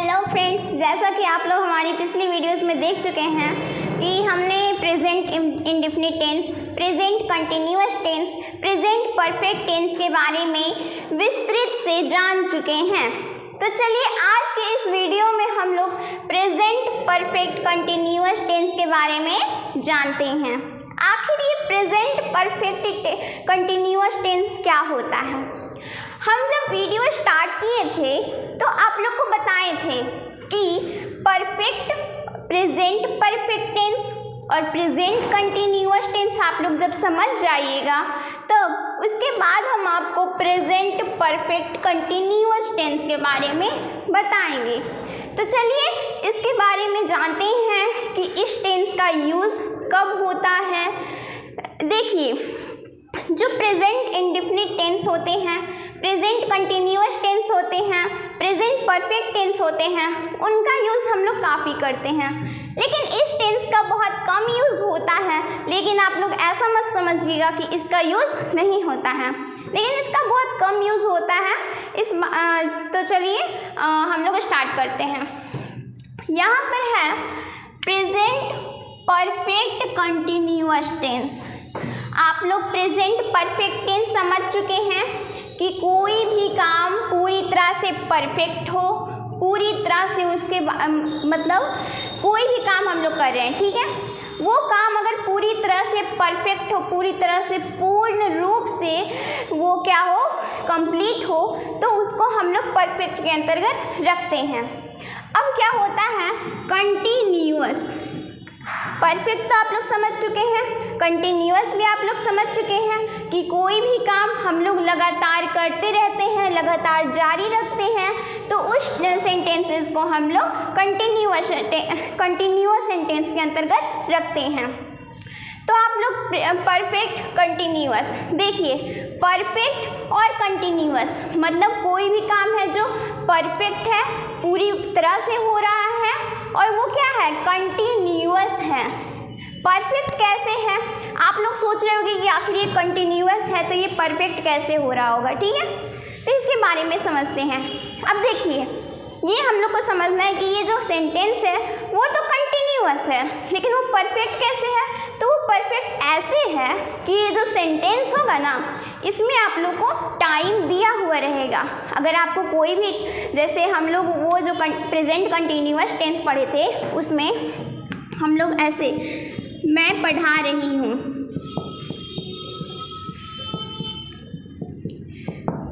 Hello friends, जैसा कि आप लोग हमारी पिछली वीडियोस में देख चुके हैं कि हमने present indefinite tense, present continuous tense, present perfect tense के बारे में विस्तृत से जान चुके हैं। तो चलिए आज के इस वीडियो में हम लोग प्रेजेंट परफेक्ट कंटिन्यूअस टेंस के बारे में जानते हैं। आखिर ये प्रेजेंट परफेक्ट कंटिन्यूअस टेंस क्या होता है? हम जब वीडियो स्टार्ट किए थे तो आप लोग को बताए थे कि परफेक्ट प्रेजेंट परफेक्ट टेंस और प्रेजेंट कंटिन्यूअस टेंस आप लोग जब समझ जाइएगा तब उसके बाद हम आपको प्रेजेंट परफेक्ट कंटिन्यूअस टेंस के बारे में बताएंगे। तो चलिए इसके बारे में जानते हैं कि इस टेंस का यूज़ कब होता है। देखिए, जो प्रेजेंट इंडेफिनिट टेंस होते हैं, प्रेजेंट कंटिन्यूअस टेंस होते हैं, प्रेजेंट परफेक्ट टेंस होते हैं, उनका यूज़ हम लोग काफ़ी करते हैं, लेकिन इस टेंस का बहुत कम यूज़ होता है। लेकिन आप लोग ऐसा मत समझिएगा कि इसका यूज़ नहीं होता है, लेकिन इसका बहुत कम यूज़ होता है। तो चलिए हम लोग स्टार्ट करते हैं। यहाँ पर है प्रेजेंट परफेक्ट कंटिन्यूअस टेंस। आप लोग प्रेजेंट परफेक्ट टेंस समझ चुके हैं कि कोई भी काम पूरी तरह से परफेक्ट हो, पूरी तरह से उसके मतलब कोई भी काम हम लोग कर रहे हैं, ठीक है, वो काम अगर पूरी तरह से परफेक्ट हो, पूरी तरह से पूर्ण रूप से वो क्या हो, कंप्लीट हो, तो उसको हम लोग परफेक्ट के अंतर्गत रखते हैं। अब क्या होता है कंटिन्यूअस। परफेक्ट तो आप लोग समझ चुके हैं, कंटिन्यूअस भी आप लोग समझ चुके हैं कि कोई भी काम हम लोग लगातार करते रहते हैं, लगातार जारी रखते हैं, तो उस सेंटेंसेस को हम लोग कंटिन्यूअस सेंटेंस के अंतर्गत रखते हैं। तो आप लोग परफेक्ट कंटिन्यूअस देखिए, परफेक्ट और कंटिन्यूअस मतलब कोई भी काम है जो परफेक्ट है, पूरी तरह से हो रहा है, और वो क्या है, कंटिन्यूअस है। परफेक्ट कैसे है? आप लोग सोच रहे होंगे कि आखिर ये कंटिन्यूअस है तो ये परफेक्ट कैसे हो रहा होगा, ठीक है, तो इसके बारे में समझते हैं। अब देखिए, ये हम लोग को समझना है कि ये जो सेंटेंस है वो तो कंटिन्यूअस है, लेकिन वो परफेक्ट कैसे है? तो वो परफेक्ट ऐसे है कि ये जो सेंटेंस होगा ना, इसमें आप लोग को टाइम दिया हुआ रहेगा। अगर आपको कोई भी, जैसे हम लोग वो जो प्रेजेंट कंटिन्यूअस टेंस पढ़े थे उसमें हम लोग ऐसे, मैं पढ़ा रही हूँ,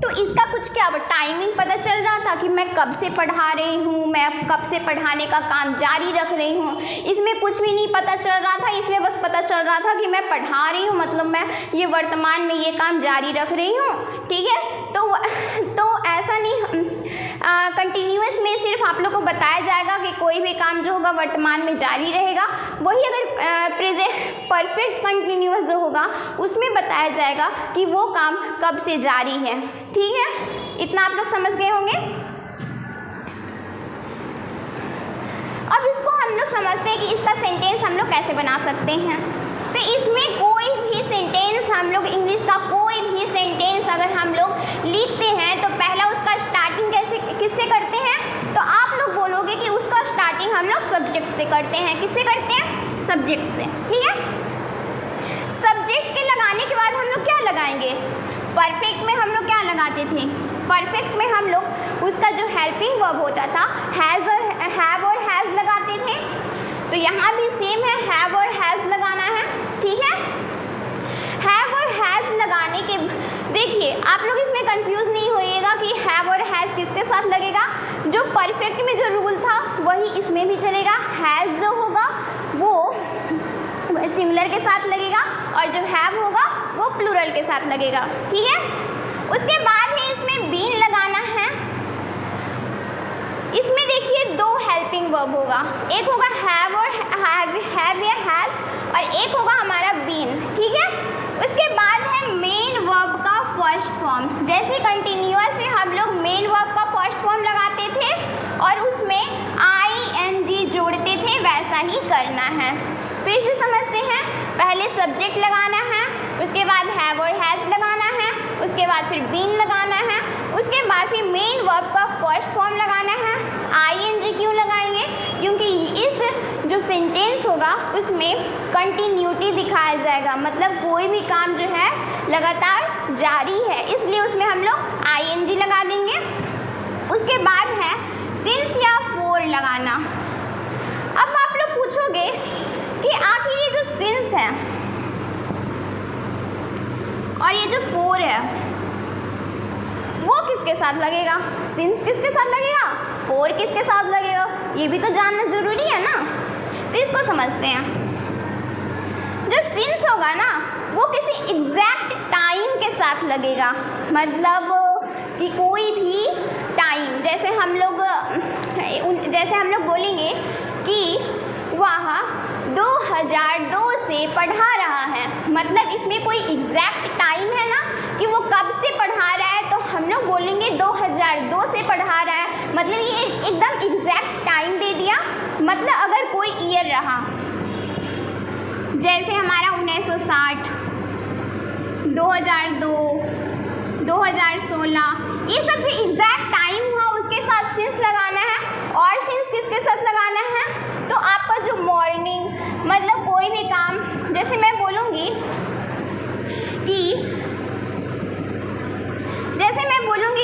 तो इसका कुछ क्या टाइमिंग पता चल रहा था कि मैं कब से पढ़ा रही हूँ, मैं कब से पढ़ाने का काम जारी रख रही हूँ। इसमें कुछ भी नहीं पता चल रहा था, इसमें बस पता चल रहा था कि मैं पढ़ा रही हूँ, मतलब मैं ये वर्तमान में ये काम जारी रख रही हूँ, ठीक है। तो ऐसा नहीं, कंटिन्यूअस में सिर्फ आप लोग को बताया जाएगा कि कोई भी काम जो होगा वर्तमान में जारी रहेगा। वही अगर प्रेजेंट परफेक्ट कंटिन्यूअस जो होगा उसमें बताया जाएगा कि वो काम कब से जारी है, ठीक है। इतना आप लोग समझ गए होंगे। अब इसको हम लोग समझते हैं कि इसका सेंटेंस हम लोग कैसे बना सकते हैं। तो इसमें कोई भी सेंटेंस हम लोग, इंग्लिश का कोई भी सेंटेंस अगर हम लोग लिखते हैं तो पहला उसका स्टार्टिंग किससे करते हैं? तो आप लोग बोलोगे कि उसका स्टार्टिंग हम लोग सब्जेक्ट से करते हैं। किससे करते हैं? सब्जेक्ट से, ठीक है। सब्जेक्ट के लगाने के बाद हम लोग क्या लगाएंगे? परफेक्ट में हम लोग क्या लगाते थे? परफेक्ट में हम लोग उसका जो हेल्पिंग वर्ब होता था हैज़ और हैव और हैज़ लगाते थे। तो यहाँ भी सेम है, हैव और हैज़ लगाना है, ठीक है। हैव और हैज़ लगाने के, देखिए आप लोग इसमें कंफ्यूज नहीं होइएगा कि हैव और हैज़ किसके साथ लगेगा। जो परफेक्ट में जो रूल था वही इसमें भी चलेगा। हैज़ जो होगा वो सिंगुलर के साथ लगेगा और जो हैव होगा वो प्लूरल के साथ लगेगा, ठीक है। उसके बाद ही इसमें बीन लगाना है। इसमें देखिए दो हेल्पिंग वर्ब होगा, एक होगा हैव और हैव या हैज़, और एक होगा हमारा बीन, ठीक है। उसके बाद है मेन वर्ब का फर्स्ट फॉर्म। जैसे कंटिन्यूअस में हम लोग मेन वर्ब का फर्स्ट फॉर्म लगाते थे और उसमें ING जोड़ते थे, वैसा ही करना है। फिर से समझते हैं, पहले सब्जेक्ट लगाना है, उसके बाद हैव और हैज़ लगाना है, उसके बाद फिर बीन लगाना है, उसके बाद फिर मेन वर्ब का फर्स्ट फॉर्म लगाना है, ING होगा उसमें कंटिन्यूटी दिखाया जाएगा, मतलब कोई भी काम जो है लगातार जारी है, इसलिए उसमें हम लोग आईएनजी लगा देंगे। उसके बाद है सिंस या फॉर लगाना। अब आप लोग पूछोगे कि आखिर ये जो सिंस है और ये जो फॉर है वो किसके साथ लगेगा? सिंस किसके साथ लगेगा, फॉर किसके साथ लगेगा, ये भी तो जानना जरूरी है ना। तो इसको समझते हैं। जो सिंस होगा ना वो किसी एग्जैक्ट टाइम के साथ लगेगा, मतलब कि कोई भी टाइम, जैसे हम लोग बोलेंगे कि वह 2002 से पढ़ा रहा है, मतलब इसमें कोई एग्जैक्ट टाइम है ना कि वो कब से पढ़ा रहा है, तो हम लोग बोलेंगे 2002 से पढ़ा रहा है, मतलब ये एकदम एग्जैक्ट टाइम दे दिया। मतलब अगर कोई ईयर रहा, जैसे हमारा 1960, 2002, 2016, ये सब जो एग्जैक्ट टाइम हुआ उसके साथ सिंस लगाना है। और सिंस किसके साथ लगाना है? तो आपका जो मॉर्निंग, मतलब कोई भी काम, जैसे मैं बोलूँगी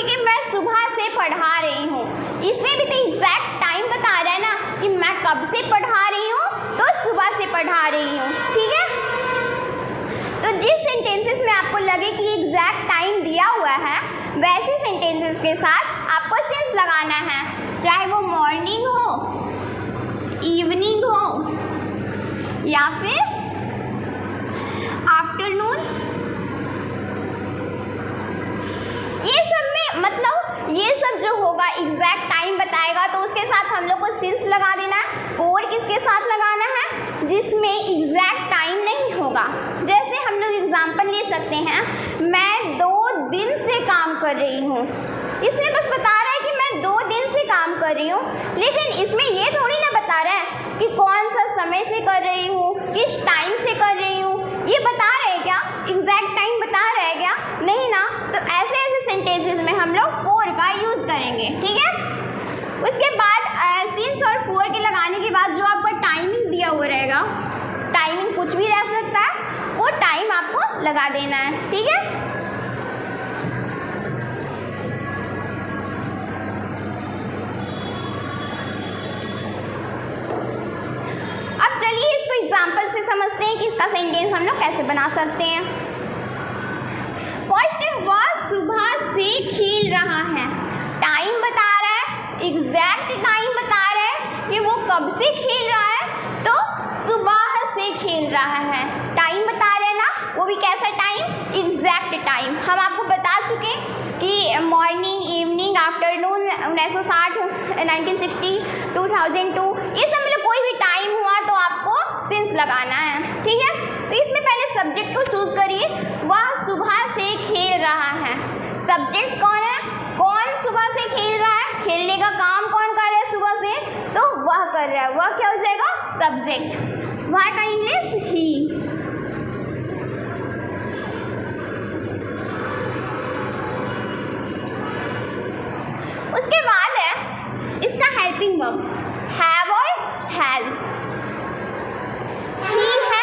कि मैं सुबह से पढ़ा रही हूँ, इसमें भी तो एग्जैक्ट टाइम बता रहा है ना कि मैं कब से पढ़ा रही हूँ, तो सुबह से पढ़ा रही हूँ, ठीक है। तो जिस सेंटेंसेस में आपको लगे कि एग्जैक्ट टाइम दिया हुआ है, वैसे सेंटेंसेस के साथ आपको सिंस लगाना है, चाहे वो मॉर्निंग हो, इवनिंग हो या फिर आफ्टरनून। ये सब में मतलब ये सब जो होगा एग्जैक्ट टाइम बताएगा, तो उसके साथ हम लोग को सिंस लगा देना है। फॉर किसके साथ लगाना है? जिसमें एग्जैक्ट टाइम नहीं होगा। जैसे हम लोग एग्जांपल ले सकते हैं, मैं 2 दिन से काम कर रही हूँ, इसमें बस बता रहा है कि मैं 2 दिन से काम कर रही हूँ, लेकिन इसमें ये थोड़ी ना बता रहा है कि कौन सा समय से कर रही हूँ, किस टाइम से कर रही हूँ। ये बता रहे हैं क्या? एग्जैक्ट टाइम बता रहा है क्या? नहीं ना। तो ऐसे सेंटेंसेस में हम लोग फॉर का यूज़ करेंगे, ठीक है। उसके बाद सिंस और फॉर के लगाने के बाद जो आपका टाइमिंग दिया हुआ रहेगा, टाइमिंग कुछ भी रह सकता है, वो टाइम आपको लगा देना है, ठीक है। अब चलिए इसको एग्जाम्पल से समझते हैं कि इसका सेंटेंस हम लोग कैसे बना सकते हैं। फर्स्ट, वह सुबह से खेल रहा है, टाइम बता रहा है, एग्जैक्ट टाइम बता रहा है कि वो कब से खेल रहा है, तो सुबह से खेल रहा है। टाइम बता रहे हैं ना, वो भी कैसा टाइम? Exact time. हम आपको बता चुके कि मॉर्निंग, इवनिंग, आफ्टरनून, 1960, 1960, 2002, ये सब में कोई भी टाइम हुआ तो आपको सिंस लगाना है, ठीक है। तो इसमें पहले सब्जेक्ट को चूज करिए। वह सुबह से खेल रहा है, सब्जेक्ट कौन है? कौन सुबह से खेल रहा है? खेलने का काम कौन कर रहा है सुबह से? तो वह कर रहा है, वह क्या हो जाएगा? सब्जेक्ट। वह का इंग्लिश ही। उसके बाद है इसका हेल्पिंग वर्ब, हैव और हैज। ही है,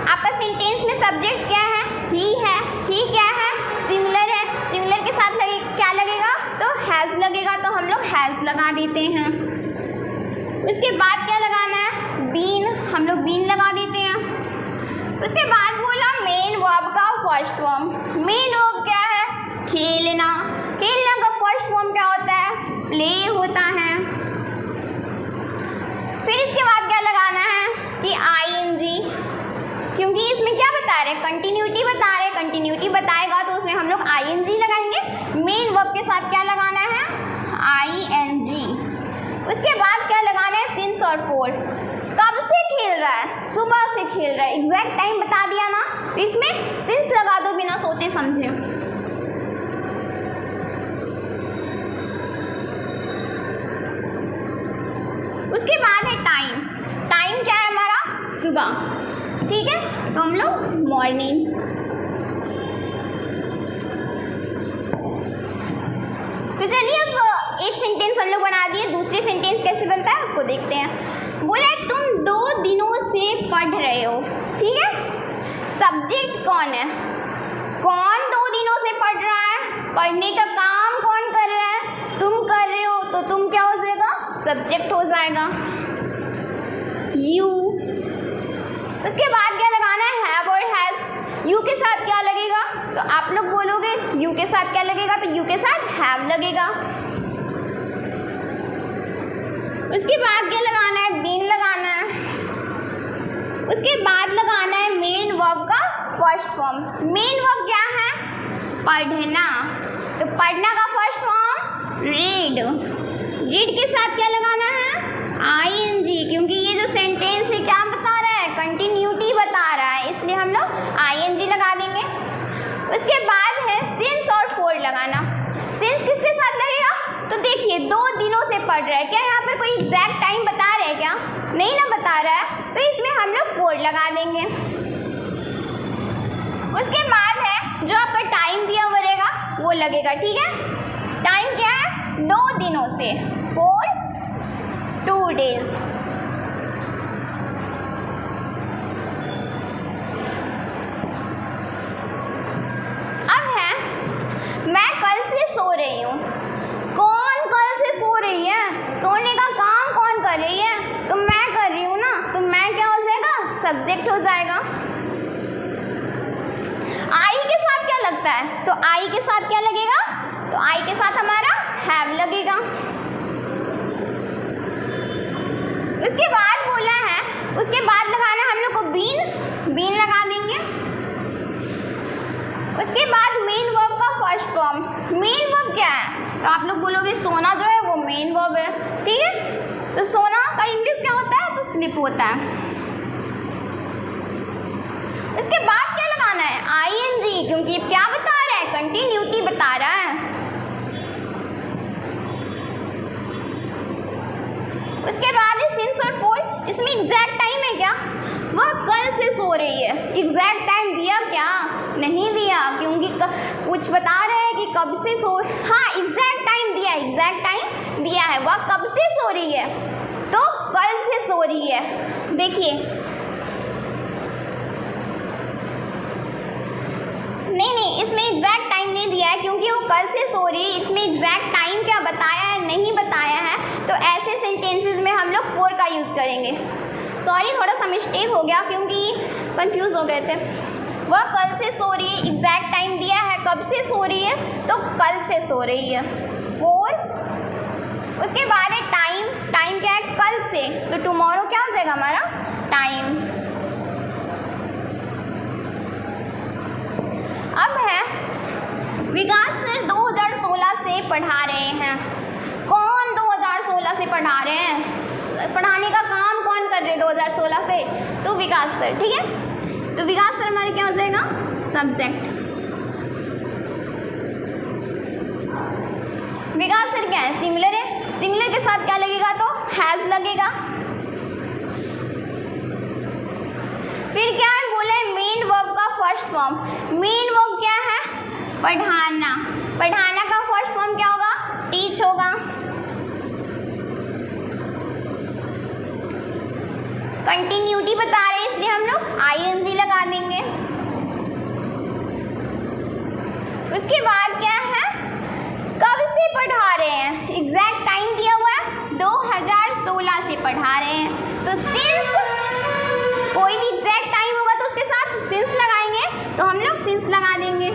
आपका सेंटेंस में सब्जेक्ट क्या है? ही है। ही क्या है? सिंगुलर है। सिंगुलर के साथ क्या लगेगा? तो हैज लगेगा, तो हम लोग हैज लगा देते हैं। उसके बाद क्या लगाना है? बीन, हम लोग बीन लगा देते हैं। उसके बाद बोला मेन वर्ब का फर्स्ट फॉर्म। मेन वर्ब क्या है? खेलना। खेलना का फर्स्ट फॉर्म क्या होता है? प्ले होता है। फिर इसके बाद क्या लगाना है कि आईएनजी, क्योंकि इसमें क्या बता रहे हैं? कंटिन्यूटी बता रहे हैं। कंटिन्यूटी बताएगा तो उसमें हम लोग आईएनजी लगाएंगे। मेन वर्ब के साथ क्या लगाना है? आईएनजी। उसके बाद क्या लगाना है? सिंस और फॉर। कब से खेल रहा है? सुबह से खेल रहा है। एग्जैक्ट टाइम बता दिया ना, तो इसमें सिंस लगा दो बिना सोचे समझे। उसके बाद है टाइम। टाइम क्या है हमारा? सुबह, ठीक है। तो हम लोग मॉर्निंग। तो चलिए अब एक सेंटेंस हम लोग बना दिए, दूसरे सेंटेंस कैसे बनता है उसको देखते हैं। बोले तुम 2 से पढ़ रहे हो, ठीक है। सब्जेक्ट कौन है, कौन 2 दिनों से पढ़ रहा है, पढ़ने का काम कौन कर रहा है, तुम कर रहे हो, तो तुम क्या हो जाएगा, सब्जेक्ट हो जाएगा, यू। उसके बाद क्या लगाना है, हैव और हैज। यू के साथ क्या लगेगा, तो आप लोग बोलोगे यू के साथ क्या लगेगा, तो यू के साथ हैव लगेगा। उसके बाद क्या लगाना है, बीन लगाना है। उसके बाद लगाना है मेन वर्ब का फर्स्ट फॉर्म। मेन वर्ब क्या है, पढ़ना, तो पढ़ना का फर्स्ट फॉर्म रीड। रीड के साथ क्या लगाना है, आईएनजी, क्योंकि ये जो सेंटेंस है क्या बता रहा है, कंटिन्यूटी बता रहा है, इसलिए हम लोग आईएनजी लगा देंगे। उसके बाद है सिंस और फॉर लगाना। सिंस किसके साथ लगेगा, तो देखिए 2 दिनों से पढ़ रहा है, क्या यहाँ पर कोई एग्जैक्ट टाइम बता रहा है क्या, नहीं ना बता रहा है, तो इसमें हम लोग फॉर लगा देंगे। उसके बाद है जो आपका टाइम दिया हुआ रहेगा वो लगेगा, ठीक है। टाइम क्या है, 2 दिनों से, फॉर 2 days। अब है मैं कल से सो रही हूँ। कौन कल से सो रही है, सोने का काम कौन कर रही है, तो मैं कर रही हूँ ना, तो मैं क्या हो जाएगा, सब्जेक्ट हो जाएगा। आई के साथ क्या लगता है, तो आई के साथ क्या लगेगा, तो आई के साथ हमारा हैव लगेगा। उसके बाद बोला है, उसके बाद लगाना है हम लोग को बीन, बीन लगा देंगे। उसके बाद मेन वर्ब का फर्स्ट फॉर्म। मेन वर्ब क्या है, तो आप लोग बोलोगे सोना जो है वो मेन वर्ब है, ठीक है। तो सोना का इंग्लिश क्या होता है, तो स्लीप होता है। उसके बाद क्या लगाना है, आईएनजी, क्योंकि ये क्या बता रहा है, कंटिन्यूटी बता रहा है। उसके बाद है सिंस और फॉर। इसमें एग्जैक्ट टाइम है क्या, वह कल से सो रही है, एग्जैक्ट टाइम दिया क्या, नहीं दिया, क्योंकि कुछ बता रहे हैं कि कब से सो, हाँ एग्जैक्ट टाइम दिया, एग्जैक्ट टाइम दिया है, वह कब से सो रही है, तो कल से सो रही है। देखिए नहीं, इसमें एग्जैक्ट टाइम नहीं दिया है, क्योंकि वो कल से सो रही है, इसमें एग्जैक्ट टाइम क्या बताया है, नहीं बताया है, तो ऐसे सेंटेंसेस में हम लोग फॉर का यूज़ करेंगे। सॉरी थोड़ा सा मिस्टेक हो गया, क्योंकि कंफ्यूज हो गए थे। वह कल से सो रही है, एग्जैक्ट टाइम दिया है, कब से सो रही है, तो कल से सो रही है, फॉर। उसके बाद है टाइम। टाइम क्या है, कल से, तो टुमारो क्या हो जाएगा हमारा, टाइम। अब है विकास सर 2016 से पढ़ा रहे हैं। कौन 2016 से पढ़ा रहे हैं, पढ़ाने का काम कौन कर रहे हैं 2016 से, तो विकास सर, ठीक है। तो विकास सर हमारे क्या हो जाएगा, सब्जेक्ट। विकास सर क्या है, सिंगुलर है, सिंगुलर के साथ क्या लगेगा, तो हैज लगेगा। फिर क्या है, बोला है मेन वर्ब का फर्स्ट फॉर्म। मेन वर्ब क्या है, पढ़ाना। पढ़ाना का फर्स्ट फॉर्म क्या होगा, टीच होगा। कंटिन्यूटी बता रहे हैं, इसलिए हम लोग आईएनजी लगा देंगे। उसके बाद क्या है, कब से पढ़ा रहे हैं, एग्जैक्ट टाइम दिया हुआ है, 2016 से पढ़ा रहे हैं, तो सिंस, कोई भी एग्जैक्ट टाइम होगा तो उसके साथ सिंस लगाएंगे, तो हम लोग सिंस लगा देंगे।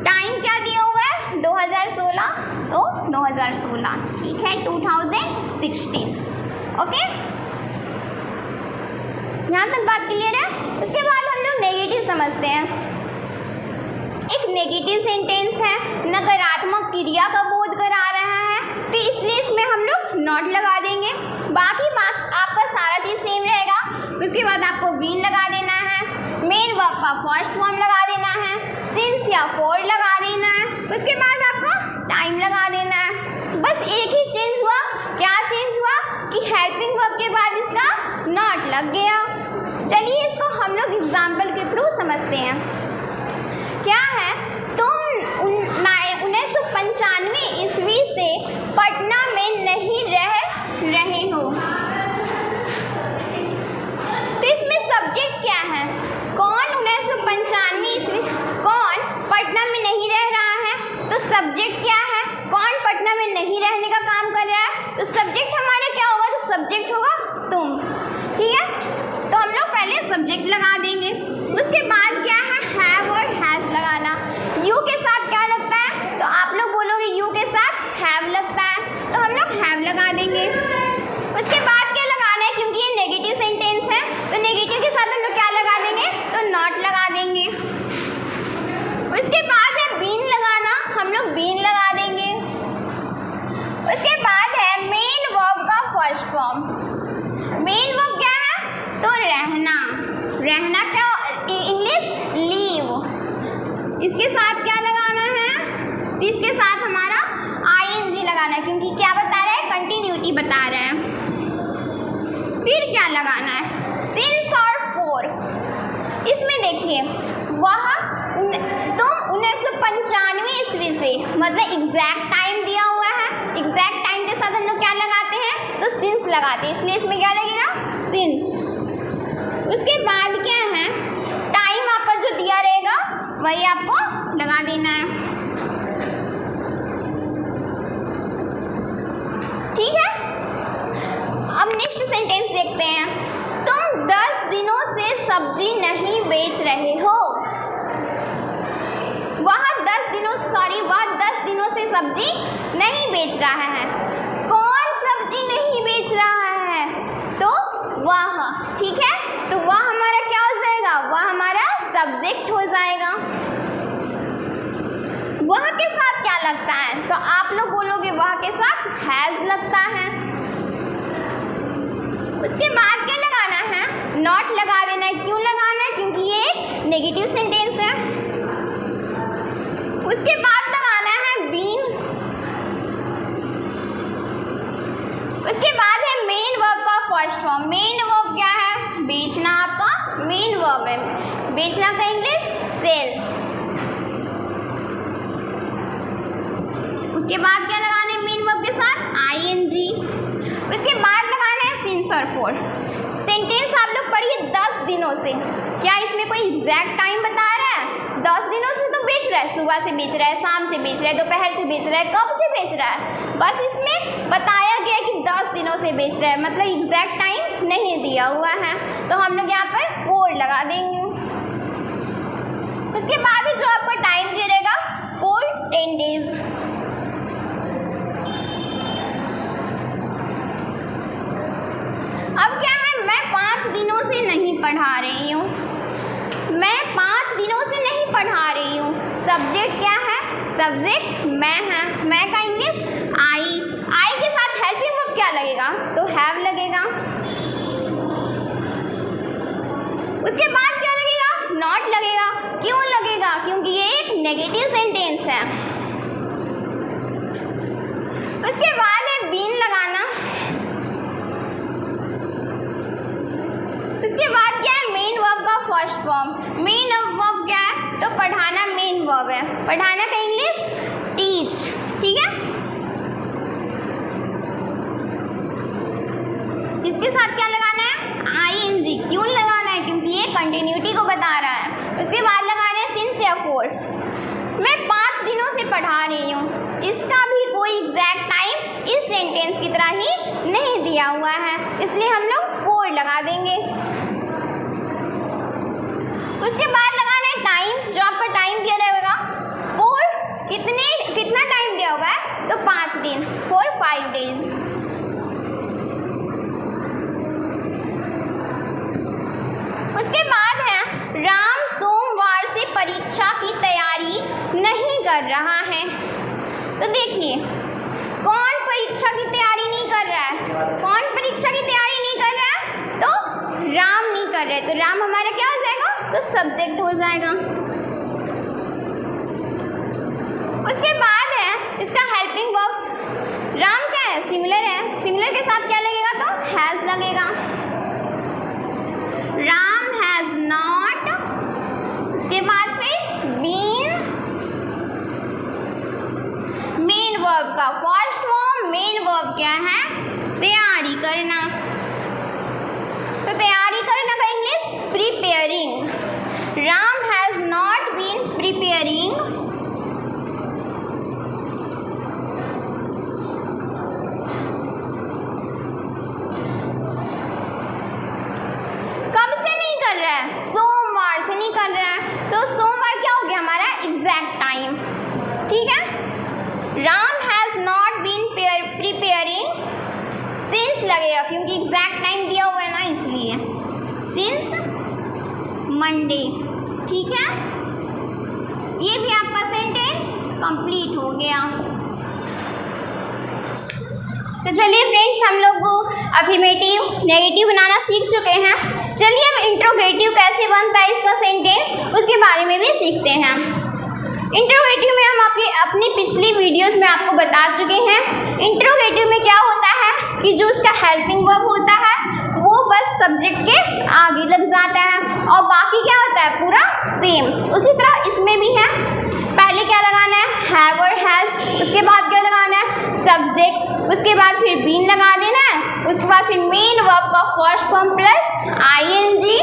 टाइम क्या दिया हुआ है, 2016, तो 2016, ठीक है, 2016, ओके। यहाँ तक बात क्लियर है। उसके बाद हम लोग नेगेटिव समझते हैं। एक नेगेटिव सेंटेंस है, नकारात्मक क्रिया का बोध करा रहा है, तो इसलिए इसमें हम लोग नॉट लगा देंगे। बाकी बात आपका सारा चीज़ सेम रहेगा। उसके बाद आपको बीन लगा देना है, मेन वर्ब का फर्स्ट फॉर्म लगा देना है, सिंस या फॉर लगा देना है, उसके बाद आपको टाइम लगा देना है। बस एक ही चेंज हुआ, क्या चेंज हुआ कि हेल्पिंग वर्ब के बाद इसका नॉट लग गया। चलिए इसको हम लोग एग्जाम्पल के थ्रू समझते हैं। क्या है, तुम 1995 ईस्वी से पटना में नहीं रह रहे हो। तो सब्जेक्ट हमारा क्या होगा, तो सब्जेक्ट होगा तुम, ठीक है। तो हम लोग पहले सब्जेक्ट लगा देंगे, उसके बाद क्या है हैव और हैज़ लगाना। यू के साथ क्या लगता है, तो आप लोग बोलोगे यू के साथ हैव लगता है, तो हम लोग हैव लगा देंगे। उसके बाद क्या लगाना है, क्योंकि ये नेगेटिव सेंटेंस है तो नेगेटिव के साथ हम लोग क्या लगा देंगे, तो नॉट लगा देंगे। उसके बाद है बीन लगाना, हम लोग बीन लगा देंगे। उसके बाद है मेन वर्ब का फर्स्ट फॉर्म। मेन वर्ब क्या है, तो रहना। रहना क्या इंग्लिश, लीव। इसके साथ क्या लगाना है, तो इसके साथ हमारा आईएनजी लगाना है, क्योंकि क्या बता रहा है, कंटिन्यूटी बता रहा है। फिर क्या लगाना है, सिंस और फॉर। इसमें देखिए वह तुम 1995 ईस्वी से, मतलब एग्जैक्ट टाइम दिया हुआ है, एग्जैक्ट टाइम के साथ हम लोग क्या लगाते हैं, तो सिंस लगाते हैं, इसलिए इसमें क्या लगेगा, सिंस। उसके बाद क्या है, टाइम आपका जो दिया रहेगा वही आपको लगा देना है, ठीक है। अब नेक्स्ट सेंटेंस देखते हैं, तुम 10 दिनों से सब्जी नहीं बेच रहे हो। वह 10 दिनों से सब्जी नहीं बेच रहा है। कौन सब्जी नहीं बेच रहा है, तो वह, ठीक है। तो वह हमारा क्या हो जाएगा, वह हमारा सब्जेक्ट हो जाएगा। वह के साथ क्या लगता है, तो आप लोग बोलोगे वह के साथ हैज लगता है। उसके बाद क्या लगाना है, नॉट लगा देना है। क्यों लगाना है, क्योंकि ये एक नेगेटिव सेंटेंस है। उसके बाद लगाना है बीन। उसके बाद है मेन वर्ब का फर्स्ट फॉर्म। मेन वर्ब क्या है, बेचना, आपका मेन वर्ब है। बेचना का इंग्लिश सेल। उसके बाद क्या लगाना है मेन वर्ब के साथ, आईएनजी। उसके बाद लगाना है सिंस और फॉर। सेंटेंस आप लोग पढ़िए 10 दिनों से, क्या इसमें कोई एग्जैक्ट टाइम बता रहा है, 10 दिनों से तो बेच रहा है, सुबह से बेच रहा है, शाम से बेच रहा है, दोपहर से बेच रहा है, कब से बेच रहा है, बस इसमें बताया गया कि 10 दिनों से बेच रहा है, मतलब एग्जैक्ट टाइम नहीं दिया हुआ है, तो हम लोग यहाँ पर 4 लगा देंगे। उसके बाद जो आपको टाइम दे रहेगा 4 10 डेज। अब क्या है, मैं 5 दिनों से नहीं पढ़ा रही हूँ। मैं 5 दिनों से नहीं पढ़ा रही हूँ। सब्जेक्ट क्या है, सब्जेक्ट मैं है। मैं का इंग्लिश आई। आई के साथ हेल्पिंग वर्ब क्या लगेगा, तो हैव लगेगा। उसके बाद क्या लगेगा, नॉट लगेगा। क्यों लगेगा, क्योंकि ये एक नेगेटिव सेंटेंस है। उसके बाद है बीन लगाना। उसके बाद क्या है, मेन वर्ब का फर्स्ट फॉर्म। मेन वर्ब क्या है, तो पढ़ाना मेन वर्ब है। पढ़ाना का इंग्लिश टीच, ठीक है। इसके साथ क्या लगाना है, आईएनजी। क्यों लगाना है, क्योंकि ये कंटिन्यूटी को बता रहा है। उसके बाद लगाना है सिंस या फॉर। मैं 5 दिनों से पढ़ा रही हूँ, इसका भी कोई एग्जैक्ट टाइम इस सेंटेंस की तरह ही नहीं दिया हुआ है, इसलिए हम लोग 4 लगा देंगे। उसके बाद लगाना है टाइम। जो आपका टाइम दिया रहेगा 4 कितना टाइम दिया हुआ है, तो 5 दिन, 4 5 डेज। उसके बाद है राम सोमवार से परीक्षा की तैयारी नहीं कर रहा है। तो देखिए कौन परीक्षा की तैयारी नहीं कर रहा है, कौन परीक्षा की तैयारी नहीं कर रहा है, तो राम नहीं कर रहे, तो राम हमारा क्या हो जाएगा, तो सब्जेक्ट हो जाएगा। उसके बाद है इसका हेल्पिंग वर्ब। राम क्या है, सिमिलर है। सिमिलर के साथ क्या लगेगा, तो हैज लगेगा। Ram has not. उसके बाद फिर बीन। मेन वर्ब का फर्स्ट फॉर्म। मेन वर्ब क्या है, तैयारी करना। तो तैयारी करना का English preparing. Ram has not been preparing. सोमवार से नहीं कर रहा है, तो सोमवार क्या हो गया हमारा एग्जैक्ट टाइम। ठीक है, Ram has not been preparing since लगेगा क्योंकि एग्जैक्ट टाइम दिया हुआ है ना, इसलिए सिंस मंडे। ठीक है, ये भी आपका सेंटेंस कंप्लीट हो गया। तो चलिए फ्रेंड्स, हम लोग को अफर्मेटिव नेगेटिव बनाना सीख चुके हैं। चलिए अब इंट्रोगेटिव कैसे बनता है इसका सेंटेंस, उसके बारे में भी सीखते हैं। इंट्रोगेटिव में हम अपनी पिछली वीडियोस में आपको बता चुके हैं। इंट्रोगेटिव में क्या होता है कि जो उसका हेल्पिंग वर्ब होता है वो बस सब्जेक्ट के आगे लग जाता है और बाकी क्या होता है पूरा सेम। उसी तरह इसमें भी है, पहले क्या लगाना है हैव और हैज़, उसके बाद क्या लगाना है सब्जेक्ट, उसके बाद फिर बीन लगा देना है, उसके बाद फिर मेन वर्ब का फर्स्ट फॉर्म प्लस आईएनजी,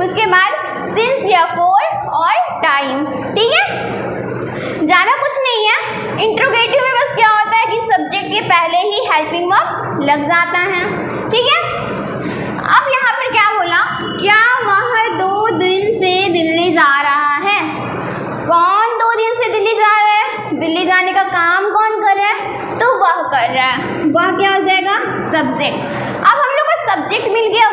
उसके बाद सिंस या फॉर और टाइम। ठीक है, ज़्यादा कुछ नहीं है। इंट्रोगेटिव में बस क्या होता है कि सब्जेक्ट के पहले ही हेल्पिंग वर्ब लग जाता है। ठीक है, अब यहाँ पर क्या बोला, क्या वह 2 दिन से दिल्ली जा रहा है। कौन 2 दिन से दिल्ली जा रहा है, दिल्ली जाने का काम कौन कर रहा है, तो वह कर रहा है। वह क्या हो जाएगा सब्जेक्ट। अब हम लोग को सब्जेक्ट मिल गया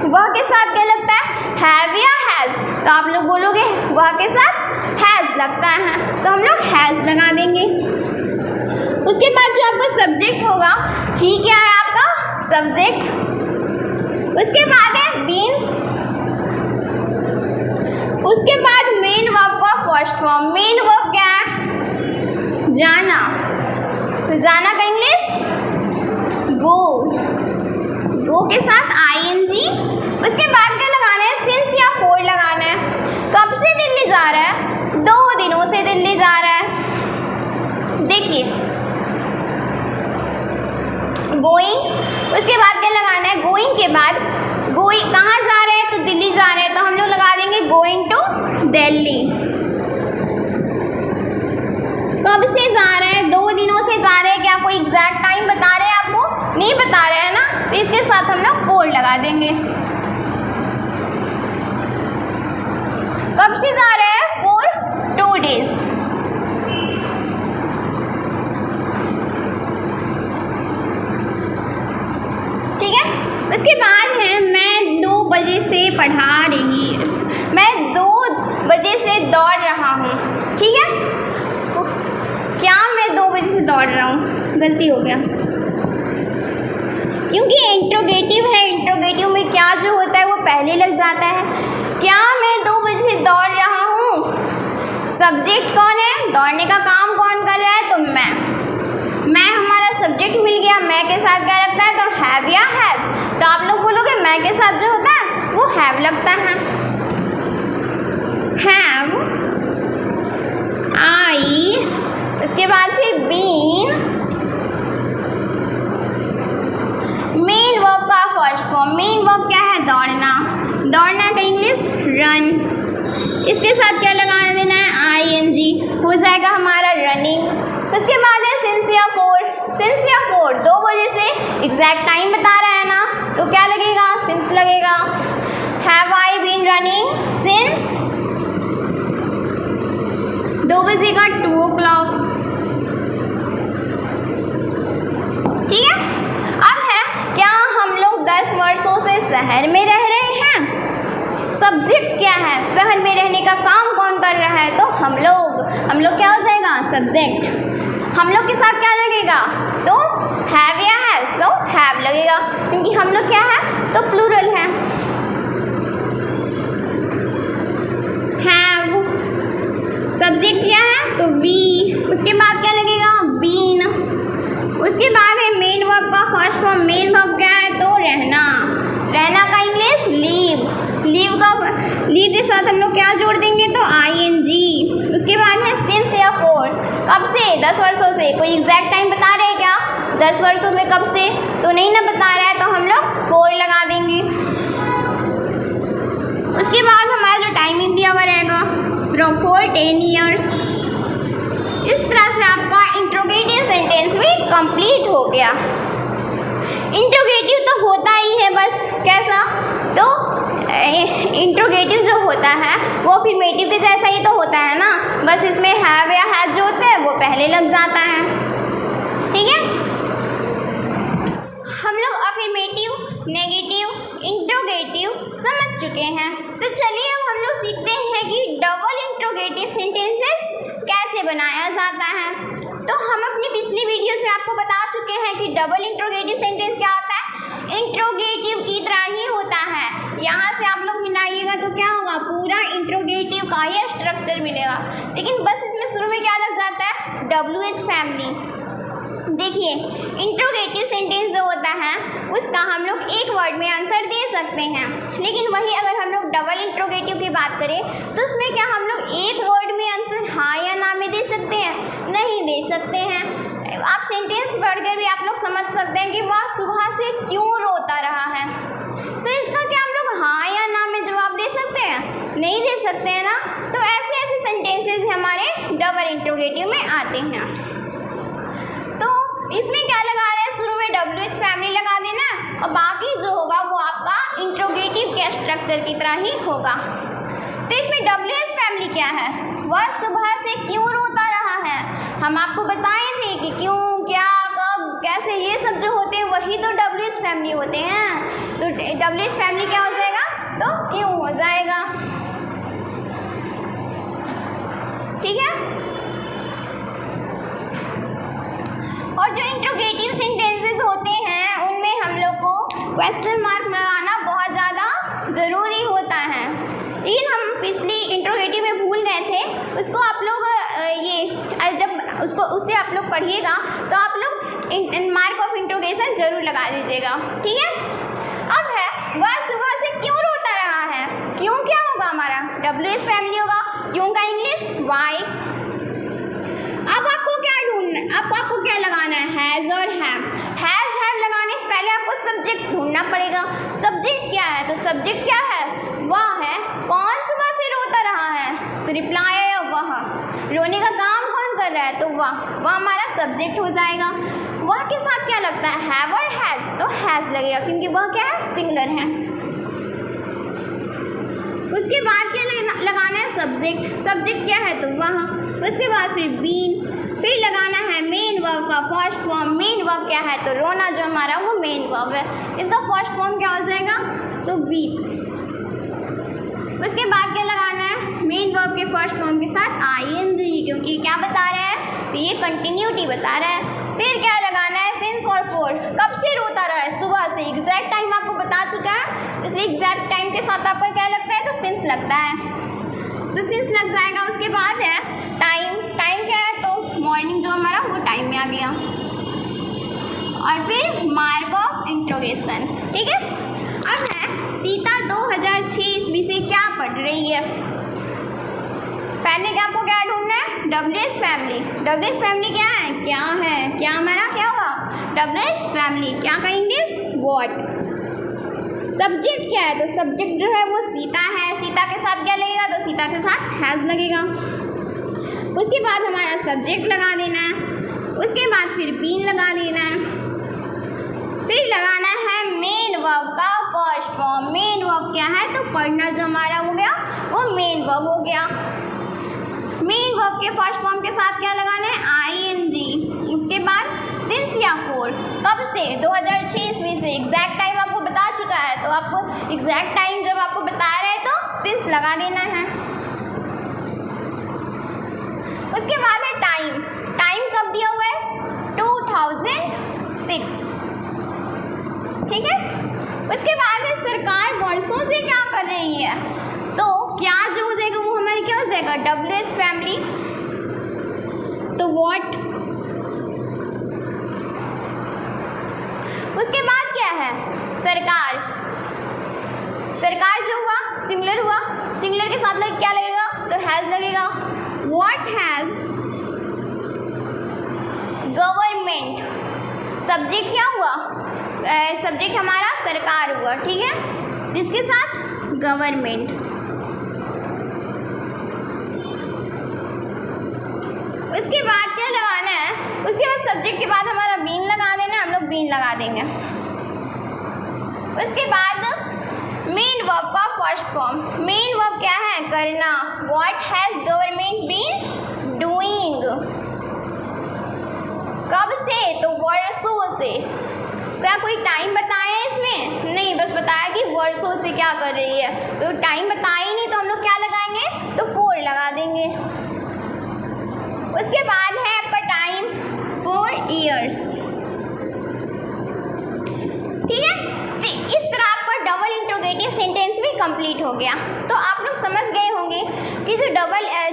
वह के साथ क्या लगता है हैव या हैज़, तो आप लोग बोलोगे वह के साथ हैज़ लगता है, तो हम लोग हैज़ लगा देंगे। उसके बाद जो आपका सब्जेक्ट होगा ही क्या है आपका सब्जेक्ट, उसके बाद है बीन, उसके बाद मेन वर्ब का फर्स्ट फॉर्म। मेन वर्ब क्या है जाना, तो जाना का इंग्लिश गो, गो के साथ आईएनजी। उसके बाद क्या लगाना है सिंस या फॉर लगाना है। कब से दिल्ली जा रहा है, 2 दिनों से दिल्ली जा रहा है। देखिए गोइंग, उसके बाद क्या लगाना है गोइंग के बाद गोइंग कहाँ जा रहे हैं, तो दिल्ली जा रहे हैं, तो हम लोग लगा देंगे गोइंग टू दिल्ली। कब से जा रहे हैं, 2 दिनों से जा रहे हैं। क्या कोई एग्जैक्ट टाइम बता रहे हैं आपको, नहीं बता रहे हैं ना, तो इसके साथ हम लोग फॉर लगा देंगे। कब से जा रहे हैं फॉर 2 days। ठीक है, उसके बाद है मैं 2 बजे से पढ़ा रही, मैं 2 बजे से दौड़ रहा हूँ। ठीक है, क्या मैं 2 बजे से दौड़ रहा हूँ, गलती हो गया क्योंकि इंट्रोगेटिव है। इंट्रोगेटिव में क्या जो होता है वो पहले लग जाता है। क्या मैं 2 बजे से दौड़ रहा हूँ, सब्जेक्ट कौन है, दौड़ने का काम कौन कर रहा है, तो मैं हमारा सब्जेक्ट मिल गया। मैं के साथ क्या लगता है, तो हैव या हैज़, तो आप लोग बोलोगे मैं के साथ जो होता है वो हैव लगता है। हैव आई, उसके बाद फिर बीन, मेन वर्ब का फर्स्ट फॉर्म। मेन वर्ब क्या है दौड़ना, दौड़ना का इंग्लिश रन, इसके साथ क्या लगा देना है आईएनजी, हो जाएगा हमारा रनिंग। उसके बाद है सिंस या फॉर। सिंस या फॉर 2 बजे से एग्जैक्ट टाइम बता रहा है ना, तो क्या लगेगा सिंस लगेगा। Have I been running since 2 बजे का 2 o'clock। ठीक है, अब है क्या हम लोग 10 वर्षों से शहर में रह रहे हैं। सब्जेक्ट क्या है, शहर में रहने का काम कौन कर रहा है, तो हम लोग क्या हो जाएगा सब्जेक्ट। हम लोग के साथ क्या लगेगा, तो हैव या हैज़, तो हैव लगेगा क्योंकि हम लोग क्या है तो प्लूरल है। हैव, सब्जेक्ट क्या है तो वी, उसके बाद क्या लगेगा बीन, उसके बाद है मेन वर्ब का फर्स्ट फॉर्म। मेन वर्ब क्या है तो रहना, रहना का इंग्लिश लीव, लीव के साथ हम लोग क्या जोड़ देंगे तो आईएनजी। उसके बाद है सिंस या फॉर, कब से 10 वर्षों से। कोई एग्जैक्ट टाइम बता रहे हैं क्या 10 वर्षों में कब से, तो नहीं ना बता रहा है, तो हम लोग फॉर लगा देंगे। उसके बाद हमारा जो टाइमिंग दिया हुआ रहेगा फ्रॉम 4 10 years। इस तरह से आपका इंट्रोगेटिव सेंटेंस भी कंप्लीट हो गया। इंट्रोगेटिव तो होता ही है बस कैसा, तो इंट्रोगेटिव जो होता है वो अफर्मेटिव के जैसा ही तो होता है ना, बस इसमें हैव या हैज जो होता है वो पहले लग जाता है। ठीक है, हम लोग अफर्मेटिव, नेगेटिव, इंट्रोगेटिव समझ चुके हैं। तो चलिए अब हम लोग सीखते हैं कि डबल इंट्रोगेटिव सेंटेंसेस कैसे बनाया जाता है। तो हम अपनी पिछली वीडियोस में आपको बता चुके हैं कि डबल इंट्रोगेटिव सेंटेंस क्या होता है, इंट्रोगेटिव की तरह ही होता है। यहाँ से आप लोग मिलाइएगा तो क्या होगा, पूरा इंट्रोगेटिव का ही स्ट्रक्चर मिलेगा, लेकिन बस इसमें शुरू में क्या लग जाता है, WH फैमिली। देखिए इंट्रोगेटिव सेंटेंस जो होता है उसका हम लोग एक वर्ड में आंसर दे सकते हैं, लेकिन वही अगर हम लोग डबल इंट्रोगेटिव की बात करें तो उसमें क्या हम लोग एक वर्ड में आंसर हाँ या ना में दे सकते हैं, नहीं दे सकते हैं। आप सेंटेंस पढ़कर भी आप लोग समझ सकते हैं कि वह सुबह से क्यों रोता रहा है, तो इसका क्या हम लोग हाँ या ना में जवाब दे सकते हैं, नहीं दे सकते हैं ना। तो ऐसे ऐसे सेंटेंसेस हमारे डबल इंट्रोगेटिव में आते हैं। तो इसमें क्या लगा रहे हैं, शुरू में WH फैमिली लगा देना और बाकी जो होगा वो आपका इंट्रोगेटिव के स्ट्रक्चर की तरह ही होगा। तो इसमें WH फैमिली क्या है, वह सुबह से क्यों रोता रहा है। हम आपको बताए थे कि क्यों, क्या, कब, कैसे, ये सब जो होते हैं वही तो WH फैमिली होते हैं। तो WH फैमिली क्या हो जाएगा, तो क्यों हो जाएगा। ठीक है, और जो इंट्रोगेटिव सेंटेंसेस होते हैं उनमें हम लोग को क्वेश्चन मार्क लगाना बहुत ज़्यादा ज़रूरी होता है, लेकिन हम पिछली इंट्रोगेटिव में भूल गए थे। उसको आप लोग जब उससे आप लोग पढ़िएगा तो आप लोग मार्क ऑफ इंट्रोगेशन जरूर लगा दीजिएगा। ठीक है, अब है वह सुबह से क्यों रोता रहा है। क्यों क्या होगा हमारा, WH फैमिली होगा, क्यों का इंग्लिश वाई। अब आपको क्या ढूंढना है, अब आपको क्या लगाना है, हैज़ और हैव। हैज़ हैव लगाने से पहले आपको सब्जेक्ट ढूंढना पड़ेगा। सब्जेक्ट क्या है, तो सब्जेक्ट क्या है, वह है, कौन सुबह से रोता रहा है, तो रिप्लाई है वह, रोने का काम कौन कर रहा है, तो वह हमारा सब्जेक्ट हो जाएगा। वह के साथ क्या लगता है, हैव और हैज़, तो हैज़ लगेगा क्योंकि वह क्या है, सिंगुलर है। उसके बाद क्या लगाना है, सब्जेक्ट। सब्जेक्ट क्या है, तो वह। उसके बाद फिर बीन, फिर लगाना है मेन वर्ब का फर्स्ट फॉर्म। मेन वर्ब क्या है, तो रोना जो हमारा वो मेन वर्ब है, इसका फर्स्ट फॉर्म क्या हो जाएगा, तो वीप। उसके बाद क्या लगाना है, मेन वर्ब के फर्स्ट फॉर्म के साथ ING, क्योंकि क्या बता रहा है, तो ये कंटिन्यूटी बता रहा है। फिर क्या लगाना है, सिंस और फॉर। कब से रोता रहा है, सुबह से। एग्जैक्ट टाइम आपको बता चुका है, इसलिए एग्जैक्ट टाइम के साथ आपका क्या लगता है, तो सिंस लगता है, तो सिंस लग जाएगा। उसके बाद है टाइम। टाइम क्या है, तो मॉर्निंग जो हमारा वो टाइम में आ गया। और फिर मार्क ऑफ इंट्रोगेशन। ठीक है, अब है सीता 2006 ईस्वी से क्या पढ़ रही है। पहले क्या आपको क्या ढूंढना है, WH फैमिली। WH फैमिली क्या है, क्या हमारा क्या होगा, WH फैमिली। क्या का इंग्लिश व्हाट। सब्जेक्ट क्या है, तो सब्जेक्ट जो है वो सीता है, सीता के साथ क्या लगेगा, तो सीता के साथ हैज़ लगेगा। उसके बाद हमारा सब्जेक्ट लगा देना है, उसके बाद फिर बीन लगा देना है, फिर लगाना है मेन वर्ब का फर्स्ट फॉर्म। मेन वर्ब क्या है, तो पढ़ना जो हमारा हो गया वो मेन वर्ब हो गया। मेन वर्ब के फर्स्ट फॉर्म के साथ क्या लगाना है, ING। उसके बाद सिंस या फॉर। कब से, 2006 ईस्वी से। एग्जैक्ट टाइम आपको बता चुका है, तो आपको एग्जैक्ट टाइम जब आपको बता रहे हैं तो सिंस लगा देना है। उसके बाद है टाइम। टाइम कब दिया हुआ है, 2006। ठीक है, उसके बाद है सरकार वर्षों से क्या कर रही है, तो क्या जो हो जाएगा वो हमारी क्या हो जाएगा, WH फैमिली, तो व्हाट। उसके बाद क्या है, सरकार। सरकार जो हुआ सिंगुलर हुआ, सिंगुलर के साथ क्या लगेगा, तो हैज़ लगेगा। What has government. सब्जेक्ट क्या हुआ, सब्जेक्ट हमारा सरकार हुआ। ठीक है, जिसके साथ गवर्नमेंट। उसके बाद क्या लगाना है, उसके बाद सब्जेक्ट के बाद हमारा बीन लगा देना, हम लोग बीन लगा देंगे। उसके बाद मेन वर्ब का फर्स्ट फॉर्म। मेन वर्ब क्या है? करना। What has government been doing? कब से? तो वर्षों से। क्या कोई टाइम बताया है इसमें? नहीं, बस बताया कि वर्षों से क्या कर रही है। तो टाइम बताया ही नहीं तो हम लोग क्या लगाएंगे? तो 4 लगा देंगे। उसके बाद है आपका टाइम 4 years। ठीक है, तो इस तरह आपका डबल इंट्रोगेटिव सेंटेंस भी कंप्लीट हो गया। तो आप लोग समझ गए होंगे कि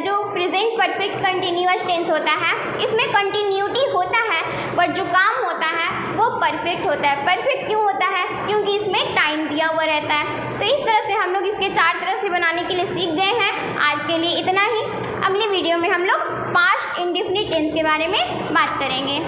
जो प्रेजेंट परफेक्ट कंटिन्यूअस टेंस होता है इसमें कंटिन्यूटी होता है, बट जो काम होता है वो परफेक्ट होता है। परफेक्ट क्यों होता है? क्योंकि इसमें टाइम दिया हुआ रहता है। तो इस तरह से हम लोग इसके 4 तरह से बनाने के लिए सीख गए हैं। आज के लिए इतना ही। अगले वीडियो में हम लोग पास्ट इंडेफिनिट टेंस के बारे में बात करेंगे।